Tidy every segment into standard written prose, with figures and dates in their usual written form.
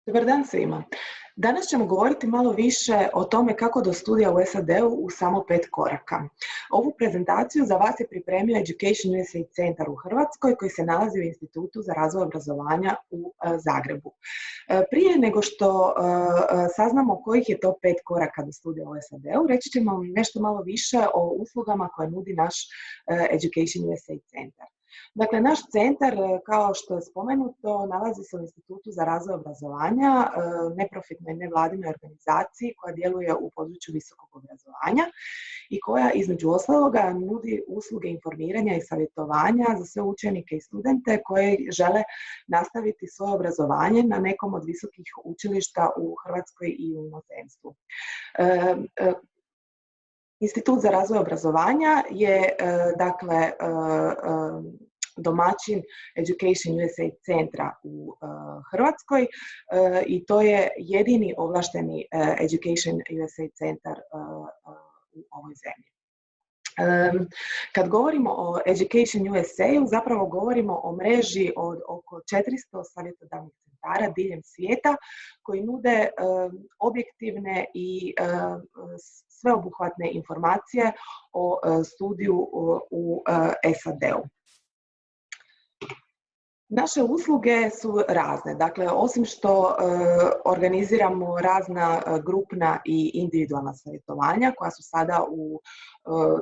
Dobar dan svima. Danas ćemo govoriti malo više o tome kako do studija u SAD-u u samo 5 koraka. Ovu prezentaciju za vas je pripremio Education USA centar u Hrvatskoj koji se nalazi u Institutu za razvoj obrazovanja u Zagrebu. Prije nego što saznamo kojih je to 5 koraka do studija u SAD-u, reći ćemo vam nešto malo više o uslugama koje nudi naš Education USA centar. Dakle, naš centar, kao što je spomenuto, nalazi se u Institutu za razvoj obrazovanja, neprofitnoj nevladinoj organizaciji koja djeluje u području visokog obrazovanja i koja, između ostaloga, nudi usluge informiranja i savjetovanja za sve učenike i studente koji žele nastaviti svoje obrazovanje na nekom od visokih učilišta u Hrvatskoj i u inozemstvu. Institut za razvoj obrazovanja je domaćin Education USA centra u Hrvatskoj i to je jedini ovlašteni Education USA centar u ovoj zemlji. Kad govorimo o Education USA-u, zapravo govorimo o mreži od oko 400 savjetodavnih centara diljem svijeta koji nude objektivne i sveobuhvatne informacije o studiju u SAD-u. Naše usluge su razne, dakle osim što organiziramo razna grupna i individualna savjetovanja koja su sada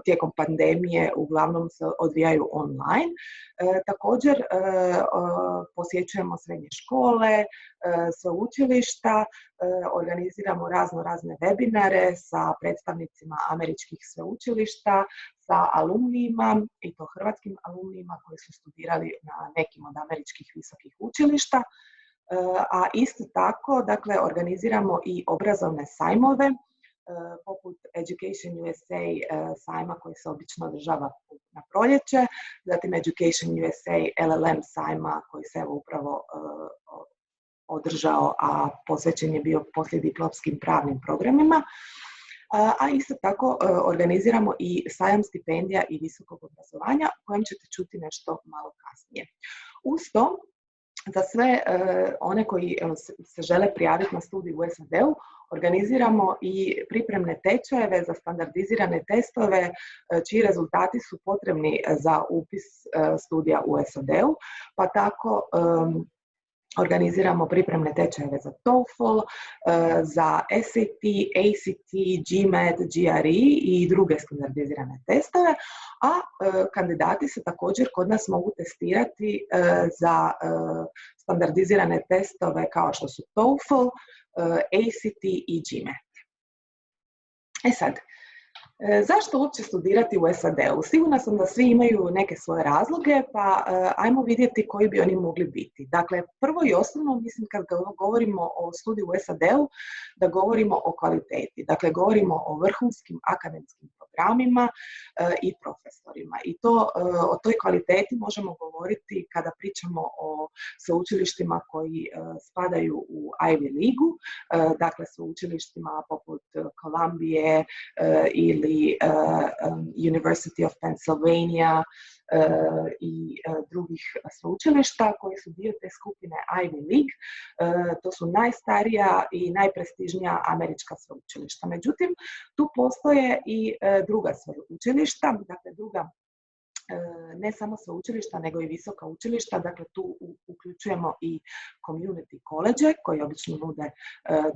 tijekom pandemije uglavnom se odvijaju online, također posjećujemo srednje škole, sveučilišta, organiziramo razne webinare sa predstavnicima američkih sveučilišta, sa alumnijima, i to hrvatskim alumnijima koji su studirali na nekim od američkih visokih učilišta, a isto tako, dakle, organiziramo i obrazovne sajmove, poput Education USA sajma koji se obično održava na proljeće, zatim Education USA LLM sajma koji se upravo održao, a posvećen je bio poslijediplomskim pravnim programima. A isto tako organiziramo i sajam stipendija i visokog obrazovanja o kojem ćete čuti nešto malo kasnije. Uz to, za sve one koji se žele prijaviti na studij u SAD-u, organiziramo i pripremne tečajeve za standardizirane testove čiji rezultati su potrebni za upis studija u SAD-u, pa tako organiziramo pripremne tečajeve za TOEFL, za SAT, ACT, GMAT, GRE i druge standardizirane testove, a kandidati se također kod nas mogu testirati za standardizirane testove kao što su TOEFL, ACT i GMAT. Sad, zašto uopće studirati u SAD-u? Sigurna sam da svi imaju neke svoje razloge, pa ajmo vidjeti koji bi oni mogli biti. Dakle, prvo i osnovno, mislim kad govorimo o studiju u SAD-u, da govorimo o kvaliteti. Dakle, govorimo o vrhunskim akademskim programima i profesorima. I to o toj kvaliteti možemo govoriti kada pričamo o sveučilištima koji spadaju u Ivy League-u, dakle sveučilištima poput Columbije ili University of Pennsylvania i drugih sveučilišta koji su dio te skupine Ivy League. To su najstarija i najprestižnija američka sveučilišta. Međutim, tu postoje i druga sveučilišta, dakle druga ne samo sveučilišta, nego i visoka učilišta, dakle tu uključujemo i community college koji obično nude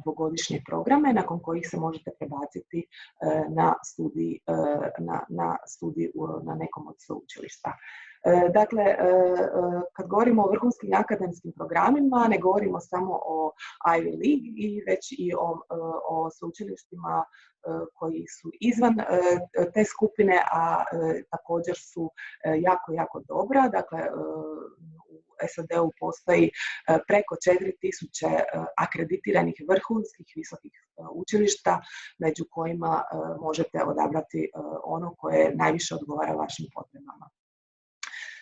dvogodišnje programe nakon kojih se možete prebaciti na studij na nekom od sveučilišta. Dakle, kad govorimo o vrhunskim akademskim programima, ne govorimo samo o Ivy League i već i o sveučilištima koji su izvan te skupine, a također su jako dobra. Dakle, u SAD-u postoji preko 4000 akreditiranih vrhunskih visokih učilišta, među kojima možete odabrati ono koje najviše odgovara vašim potrebama.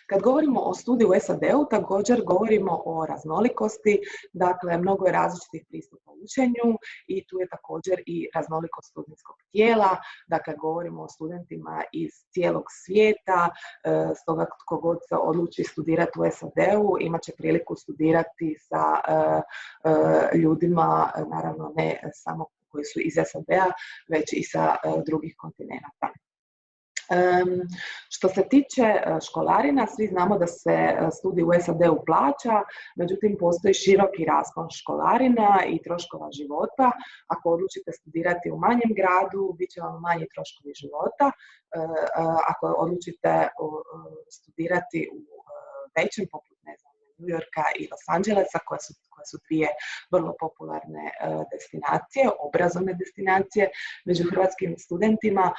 Kad govorimo o studiju u SAD-u, također govorimo o raznolikosti, dakle mnogo je različitih pristupa učenju i tu je također i raznolikost studentskog tijela, dakle govorimo o studentima iz cijelog svijeta, stoga tko god se odluči studirati u SAD-u imat će priliku studirati sa ljudima, naravno ne samo koji su iz SAD-a, već i sa drugih kontinenata. Što se tiče školarina, svi znamo da se studij u SAD-u plaća, međutim postoji široki raspon školarina i troškova života. Ako odlučite studirati u manjem gradu, bit će vam manji troškovi života. Ako odlučite studirati u većem, poput New Yorka i Los Angelesa, koje su dvije vrlo popularne destinacije, obrazovne destinacije među hrvatskim studentima,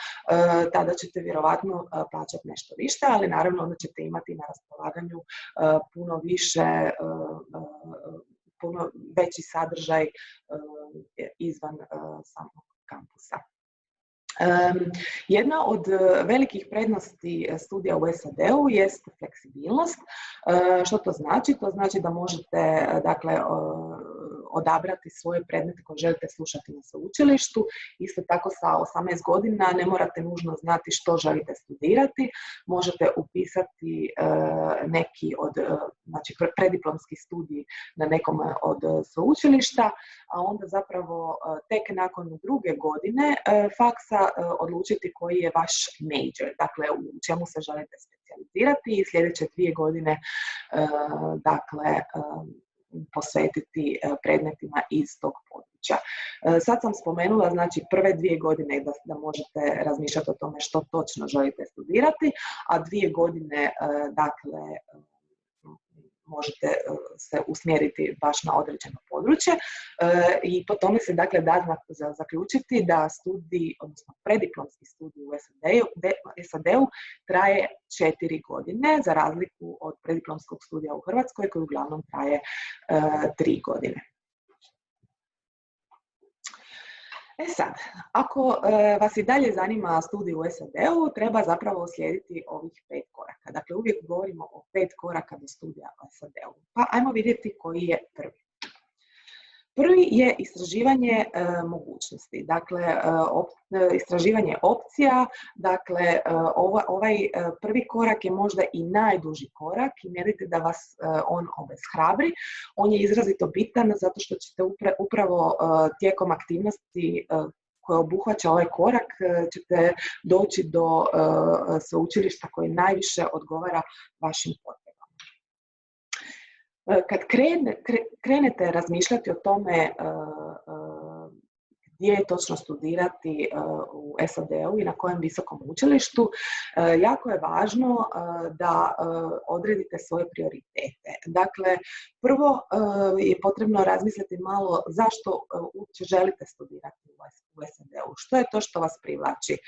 tada ćete vjerovatno plaćati nešto više, ali naravno onda ćete imati na raspolaganju puno više, puno veći sadržaj izvan samog kampusa. Jedna od velikih prednosti studija u SAD-u jest fleksibilnost. Što to znači? To znači da možete, dakle, odabrati svoje predmete koje želite slušati na sveučilištu. Isto tako sa 18 godina ne morate nužno znati što želite studirati. Možete upisati neki od, znači prediplomski studij na nekom od sveučilišta, a onda zapravo tek nakon 2. godine faksa odlučiti koji je vaš major, dakle u čemu se želite specijalizirati i sljedeće 2 godine dakle posvetiti predmetima iz tog područja. Sad sam spomenula, znači prve 2 godine da možete razmišljati o tome što točno želite studirati, a 2 godine dakle možete se usmjeriti baš na određeno područje i po tome se dakle da zaključiti da studij, odnosno prediplomski studij u SAD-u traje 4 godine, za razliku od prediplomskog studija u Hrvatskoj koji uglavnom traje 3 godine. Sad, ako vas i dalje zanima studij u SAD-u, treba zapravo slijediti ovih 5 koraka. Dakle, uvijek govorimo o 5 koraka do studija u SAD-u. Pa ajmo vidjeti koji je prvi. Prvi je istraživanje mogućnosti, dakle istraživanje opcija, dakle ovaj prvi korak je možda i najduži korak i ne vidite da vas on obeshrabri. On je izrazito bitan zato što ćete upravo tijekom aktivnosti koje obuhvaća ovaj korak ćete doći do sveučilišta koji najviše odgovara vašim potrebama. Kad krenete razmišljati o tome gdje je točno studirati u SAD-u i na kojem visokom učilištu, jako je važno da odredite svoje prioritete. Dakle, prvo je potrebno razmisliti malo zašto uopće želite studirati u SAD-u. Što je to što vas privlači?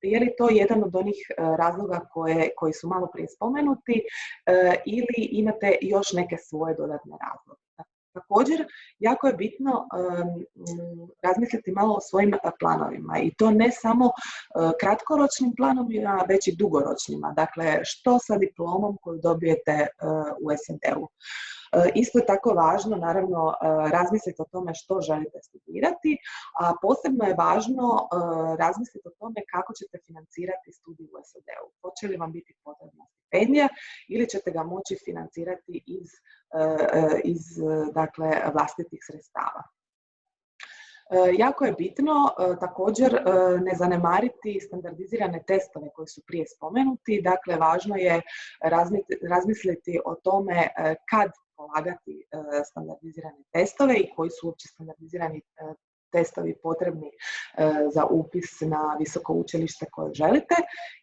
Je li to jedan od onih razloga koji su malo prije spomenuti ili imate još neke svoje dodatne razloge? Također, jako je bitno razmisliti malo o svojim planovima i to ne samo kratkoročnim planovima, već i dugoročnima. Dakle, što sa diplomom koju dobijete u SAD-u. Isto je tako važno, naravno, razmisliti o tome što želite studirati, a posebno je važno razmisliti o tome kako ćete financirati studij u SAD-u. Hoće li vam biti potrebna stipendija ili ćete ga moći financirati iz dakle, vlastitih sredstava. Jako je bitno također ne zanemariti standardizirane testove koji su prije spomenuti. Dakle, važno je razmisliti o tome kad polagati standardizirane testove i koji su uopće standardizirani testovi potrebni za upis na visoko učilište koje želite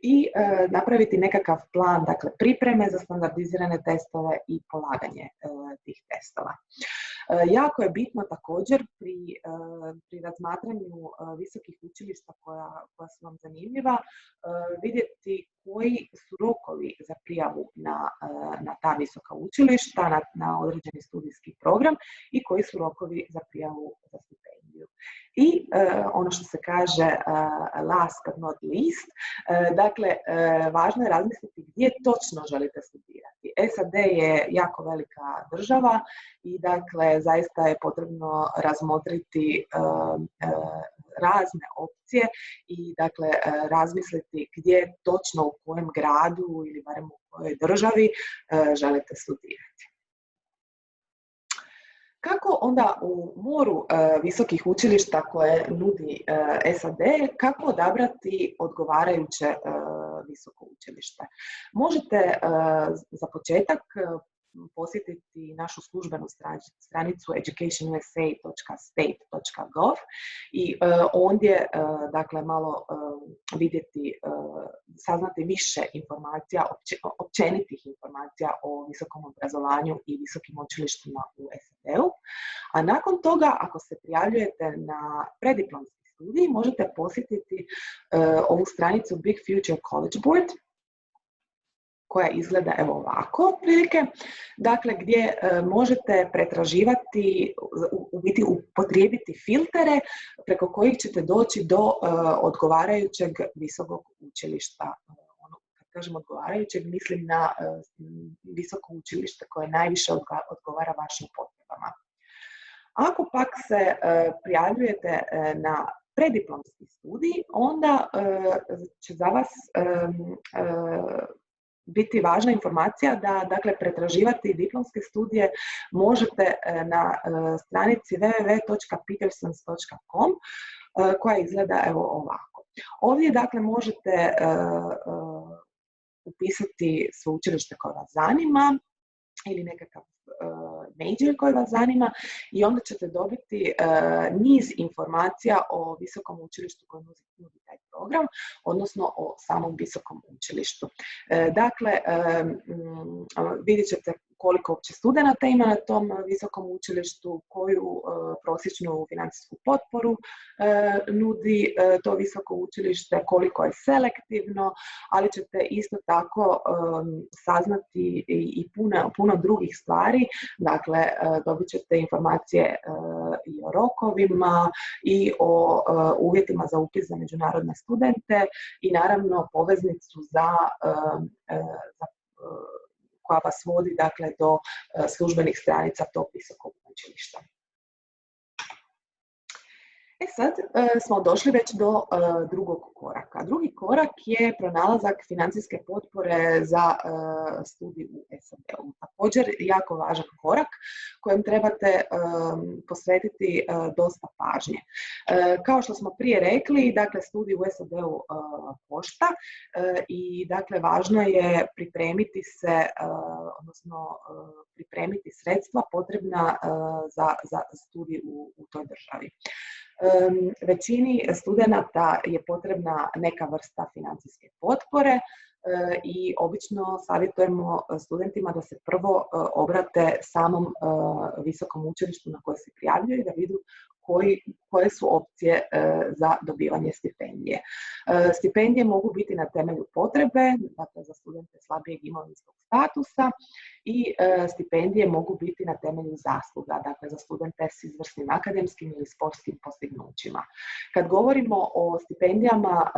i napraviti nekakav plan, dakle pripreme za standardizirane testove i polaganje tih testova. Jako je bitno također pri razmatranju visokih učilišta koja su vam zanimljiva vidjeti koji su rokovi za prijavu na ta visoka učilišta, na određeni studijski program i koji su rokovi za prijavu za stipendiju. I ono što se kaže last but not least, dakle, važno je razmisliti gdje točno želite studirati. SAD je jako velika država i dakle, zaista je potrebno razmotriti razne opcije i dakle, razmisliti gdje točno u kojem gradu ili barem u kojoj državi želite studirati. Kako onda u moru visokih učilišta koje nudi SAD, kako odabrati odgovarajuće visoko učilište? Možete za početak posjetiti našu službenu stranicu educationusa.state.gov i ondje dakle malo vidjeti, saznati više informacija, općenitih informacija o visokom obrazovanju i visokim učilištima u SAD-u. A nakon toga, ako se prijavljujete na prediplomski studij, možete posjetiti ovu stranicu Big Future College Board, koja izgleda evo ovako otprilike, dakle gdje možete pretraživati, u biti upotrijebiti filtere preko kojih ćete doći do odgovarajućeg visokog učilišta. Kad kažem odgovarajućeg, mislim na visoko učilište koje najviše odgovara vašim potrebama. Ako pak se prijavljujete na prediplomski studij, onda će za vas biti važna informacija da, dakle, pretraživati diplomske studije možete na stranici www.petersons.com koja izgleda evo ovako. Ovdje, dakle, možete upisati sveučilište koje vas zanima ili nekakav major koji vas zanima i onda ćete dobiti niz informacija o visokom učilištu koje nudi taj program, odnosno o samom visokom učilištu. Dakle, vidjet ćete koliko uopće studenata ima na tom visokom učilištu, koju prosječnu financijsku potporu nudi to visoko učilište, koliko je selektivno, ali ćete isto tako saznati i puno drugih stvari. Dakle, dobit ćete informacije i o rokovima i o uvjetima za upis za međunarodne studente i naravno poveznicu koja vas vodi, dakle, do službenih stranica tog visokog učilišta. Sad smo došli već do drugog koraka. Drugi korak je pronalazak financijske potpore za studij u SAD-u. Također jako važan korak kojem trebate posvetiti dosta pažnje. Kao što smo prije rekli, dakle, studij u SAD-u košta i dakle, važno je pripremiti se, odnosno pripremiti sredstva potrebna za studij u toj državi. Većini studenata je potrebna neka vrsta financijske potpore i obično savjetujemo studentima da se prvo obrate samom visokom učilištu na koje se prijavljuju i da vidu koje su opcije za dobivanje stipendije. Stipendije mogu biti na temelju potrebe, dakle za studente slabijeg imovinskog statusa, i stipendije mogu biti na temelju zasluga, dakle za studente s izvrsnim akademskim ili sportskim postignućima. Kad govorimo o stipendijama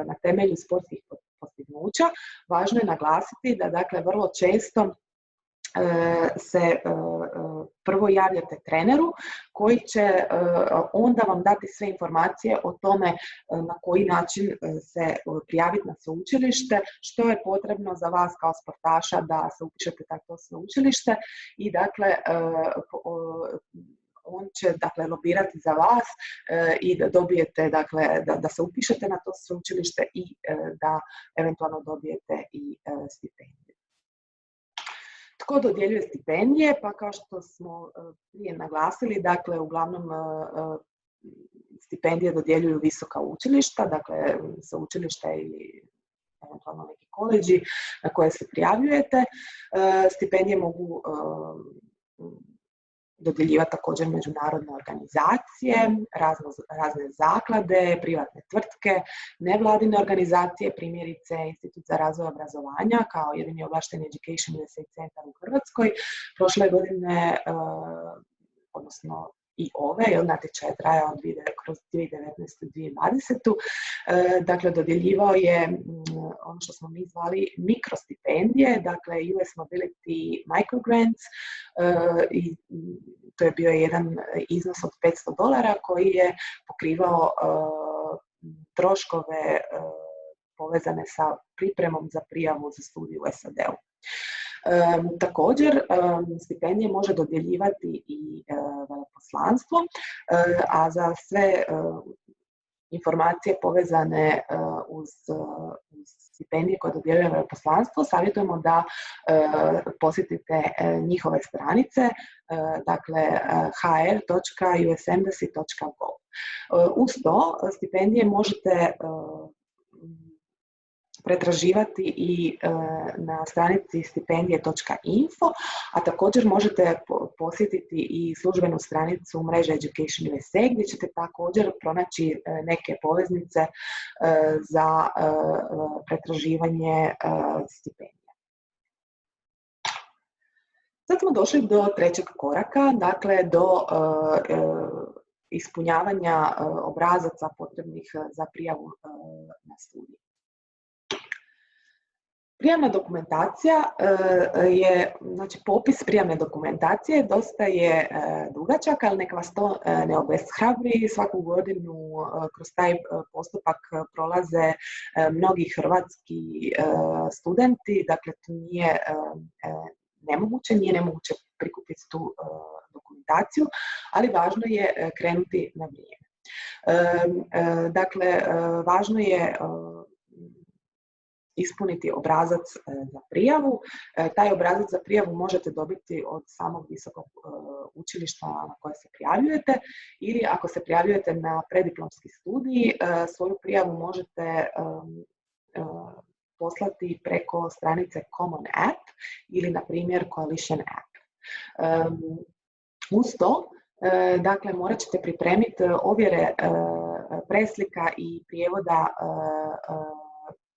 na temelju sportskih postignuća, važno je naglasiti da, dakle, vrlo često se prvo javljate treneru koji će onda vam dati sve informacije o tome na koji način se prijaviti na sveučilište, što je potrebno za vas kao sportaša da se upišete na to sveučilište i, dakle, on će, dakle, lobirati za vas i da dobijete, dakle, da se upišete na to sveučilište i da eventualno dobijete i stipendiju. Tko dodjeljuje stipendije? Pa kao što smo prije naglasili, dakle, uglavnom stipendije dodjeljuju visoka učilišta, dakle, sveučilišta ili eventualno neki koledži na koje se prijavljujete. Stipendije mogu dodjeljivati također međunarodne organizacije, razne zaklade, privatne tvrtke, nevladine organizacije, primjerice Institut za razvoj obrazovanja kao jedini ovlašteni Education USA centar u Hrvatskoj. Prošle godine, odnosno i ove, jer natječaj traje kroz 2019. i 2020. Dakle, dodjeljivao je ono što smo mi zvali mikrostipendije, dakle US Mobility Microgrants, i to je bio jedan iznos od $500 koji je pokrivao troškove povezane sa pripremom za prijavu za studij u SAD-u. Također, stipendije može dodjeljivati i veleposlanstvo, a za sve informacije povezane uz stipendije koje dodjeljuje veleposlanstvo savjetujemo da posjetite njihove stranice, dakle hr.usembassy.gov. Uz to stipendije možete pretraživati i na stranici stipendije.info, a također možete posjetiti i službenu stranicu mreže Education USA gdje ćete također pronaći neke poveznice za pretraživanje stipendija. Sad smo došli do trećeg koraka, dakle do ispunjavanja obrazaca potrebnih za prijavu na studij. Prijavna dokumentacija je, znači popis prijavne dokumentacije dosta je dugačak, ali neka vas to ne obeshrabri. Svaku godinu kroz taj postupak prolaze mnogi hrvatski studenti, dakle to nije nemoguće prikupiti tu dokumentaciju, ali važno je krenuti na vrijeme. Dakle, važno je ispuniti obrazac za prijavu. Taj obrazac za prijavu možete dobiti od samog visokog učilišta na koje se prijavljujete, ili ako se prijavljujete na preddiplomski studij, svoju prijavu možete poslati preko stranice Common App ili, na primjer, Coalition App. Uz to, dakle, morat ćete pripremiti ovjere preslika i prijevoda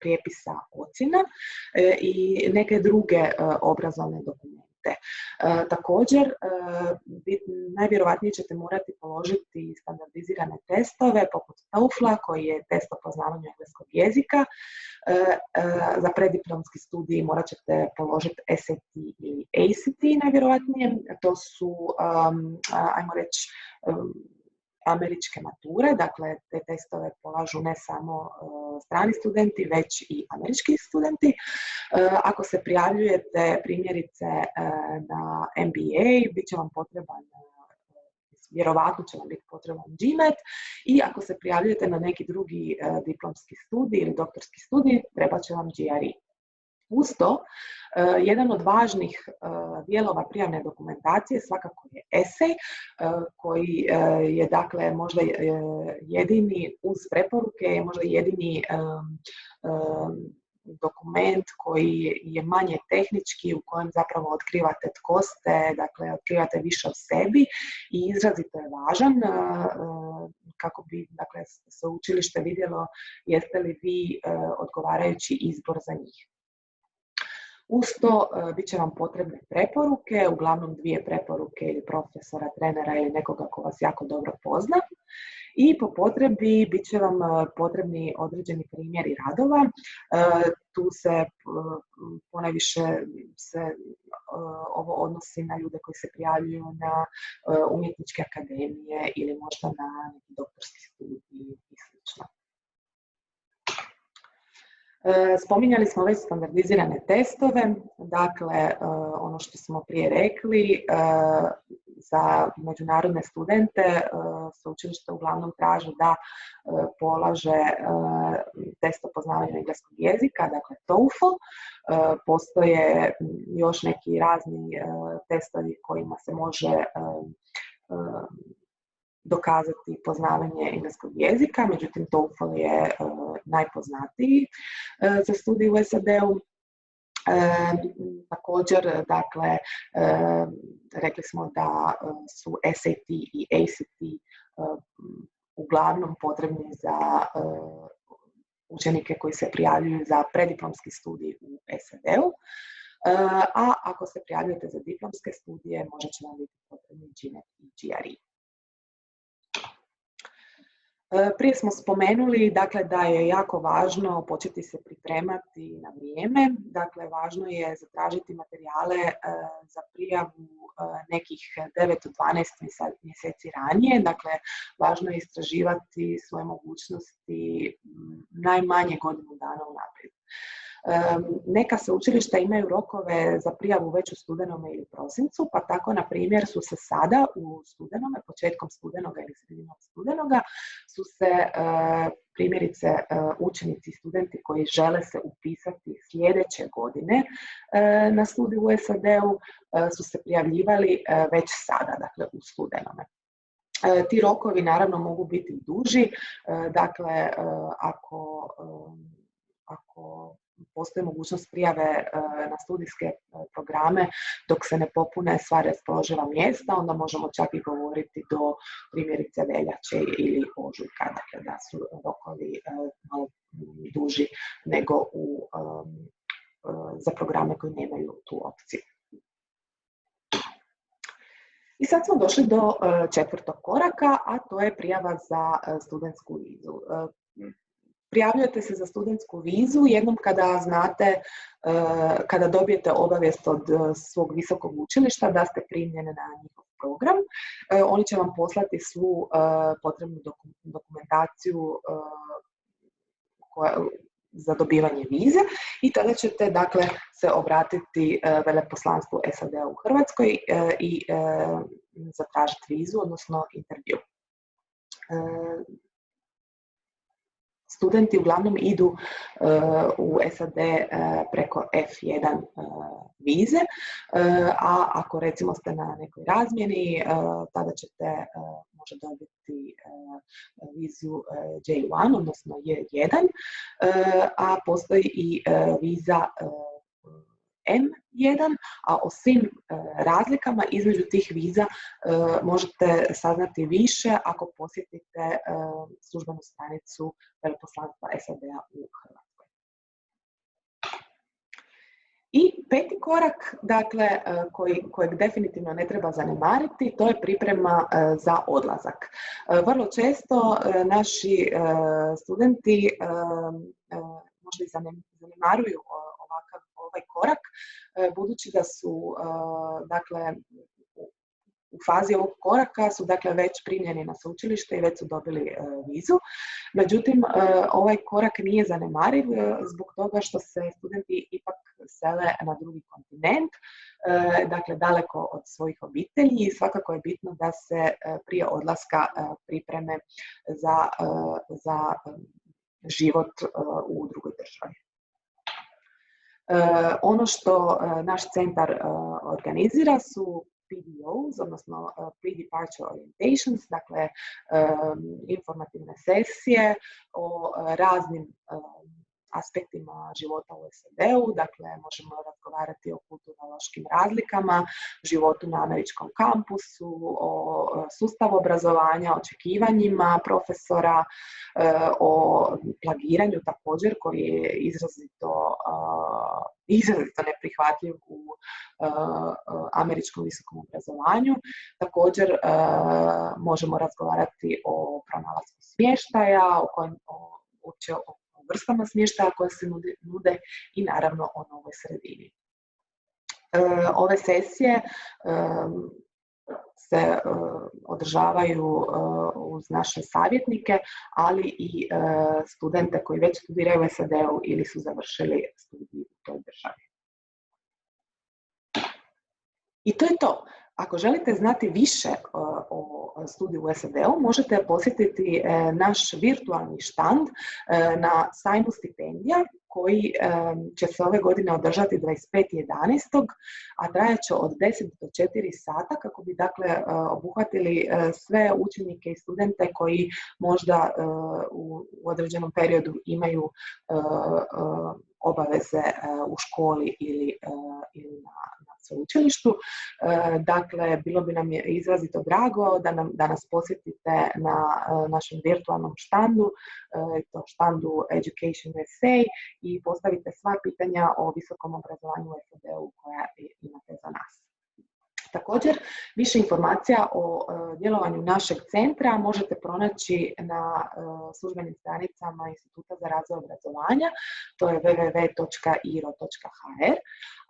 prijepisa ocjena i neke druge obrazovne dokumente. Također, najvjerojatnije ćete morati položiti standardizirane testove poput TOEFL-a, koji je test o poznavanju engleskog jezika. Za preddiplomski studij morat ćete položiti SAT ili ACT najvjerojatnije. To su, ajmo reći, američke mature, dakle te testove polažu ne samo strani studenti, već i američki studenti. Ako se prijavljujete primjerice na MBA, bit će vam potreban, vjerovatno će vam biti potreban GMAT, i ako se prijavljujete na neki drugi diplomski studij ili doktorski studij, trebat će vam GRE. Uz to, jedan od važnih dijelova prijavne dokumentacije svakako je esej, koji je, dakle, možda jedini, uz preporuke, je možda jedini dokument koji je manje tehnički, u kojem zapravo otkrivate tko ste, dakle otkrivate više o sebi, i izrazito je važan kako bi, dakle, sveučilište vidjelo jeste li vi odgovarajući izbor za njih. Uz to bit će vam potrebne preporuke, uglavnom 2 preporuke ili profesora, trenera ili nekoga ko vas jako dobro pozna. I po potrebi bit će vam potrebni određeni primjeri radova. Tu se ponajviše ovo odnosi na ljude koji se prijavljuju na umjetničke akademije ili možda na neki doktorski studij i sl. Spominjali smo već standardizirane testove, dakle ono što smo prije rekli, za međunarodne studente sveučilište uglavnom traže da polaže test o poznavanju engleskog jezika, dakle TOEFL. Postoje još neki razni testovi kojima se može dokazati poznavanje engleskog jezika, međutim TOEFL je najpoznatiji za studij u SAD-u. Također, dakle, rekli smo da su SAT i ACT uglavnom potrebni za učenike koji se prijavljuju za preddiplomski studij u SAD-u, a ako se prijavljujete za diplomske studije, možda će vam biti potrebni GMAT i GRE. Prije smo spomenuli dakle, da je jako važno početi se pripremati na vrijeme. Dakle, važno je zatražiti materijale za prijavu nekih 9 do 12 mjeseci ranije. Dakle, važno je istraživati svoje mogućnosti najmanje godinu dana unaprijed. Neka sveučilišta imaju rokove za prijavu već u studenome ili prosincu, pa tako, na primjer, su se sada u studenome, početkom studenoga ili sredinom studenoga, su se primjerice učenici i studenti koji žele se upisati sljedeće godine na studij u SAD-u su se prijavljivali već sada, dakle u studenome. Ti rokovi naravno mogu biti i duži, dakle ako postoji mogućnost prijave na studijske programe dok se ne popune sva raspoloživa mjesta, onda možemo čak i govoriti do primjerice veljače ili ožujka, dakle da su rokovi malo duži nego za programe koji nemaju tu opciju. I sad smo došli do četvrtog koraka, a to je prijava za studentsku vizu. Prijavljujete se za studentsku vizu jednom kada znate, kada dobijete obavijest od svog visokog učilišta da ste primljeni na njihov program. Oni će vam poslati svu potrebnu dokumentaciju za dobivanje vize i tada ćete dakle se obratiti veleposlanstvu SAD-a u Hrvatskoj i zatražiti vizu, odnosno intervju. Studenti uglavnom idu u SAD preko F1 vize, a ako recimo ste na nekoj razmjeni, tada ćete možda dobiti vizu J1, odnosno J1, a postoji i viza M1, a o svim razlikama između tih viza možete saznati više ako posjetite službenu stranicu veleposlanstva SAD-a u Hrvatskoj. I peti korak, dakle, kojeg definitivno ne treba zanemariti, to je priprema za odlazak. Vrlo često naši studenti možda i zanemaruju ovaj korak, budući da su dakle, u fazi ovog koraka su dakle već primljeni na sveučilište i već su dobili vizu. Međutim, ovaj korak nije zanemariv zbog toga što se studenti ipak sele na drugi kontinent, dakle daleko od svojih obitelji, i svakako je bitno da se prije odlaska pripreme za život u drugoj državi. Ono što naš centar organizira su PDOs, odnosno Pre-Departure Orientations, dakle informativne sesije o raznim aspektima života u SAD-u, dakle možemo razgovarati o kulturološkim razlikama, životu na američkom kampusu, o sustavu obrazovanja, očekivanjima profesora, o plagiranju također koji je izrazito neprihvatljiv u američkom visokom obrazovanju. Također možemo razgovarati o pronalasku smještaja, o vrstama smještaja koje se nude i naravno o novoj sredini. Ove sesije se održavaju uz naše savjetnike, ali i studente koji već studiraju u SAD-u ili su završili studij u toj državi. I to je to. Ako želite znati više o studiju u SAD-u, možete posjetiti naš virtualni štand na sajmu stipendija koji će se ove godine održati 25.11. a trajaće od 10 do 4 sata kako bi dakle obuhvatili sve učenike i studente koji možda u određenom periodu imaju obaveze u školi ili na sveučilištu. Dakle, bilo bi nam izrazito drago da nas posjetite na našem virtualnom štandu, to štandu Education USA, i postavite sva pitanja o visokom obrazovanju u SAD-u koja imate za nas. Također, više informacija o djelovanju našeg centra možete pronaći na službenim stranicama Instituta za razvoj obrazovanja, to je www.iro.hr,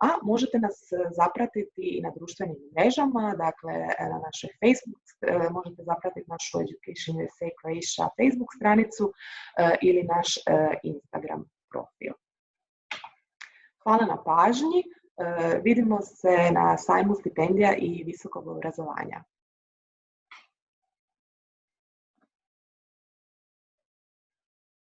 a možete nas zapratiti i na društvenim mrežama, dakle na našoj Facebook, možete zapratiti našu Education USA Croatia Facebook stranicu ili naš Instagram profil. Hvala na pažnji. Vidimo se na sajmu stipendija i visokog obrazovanja.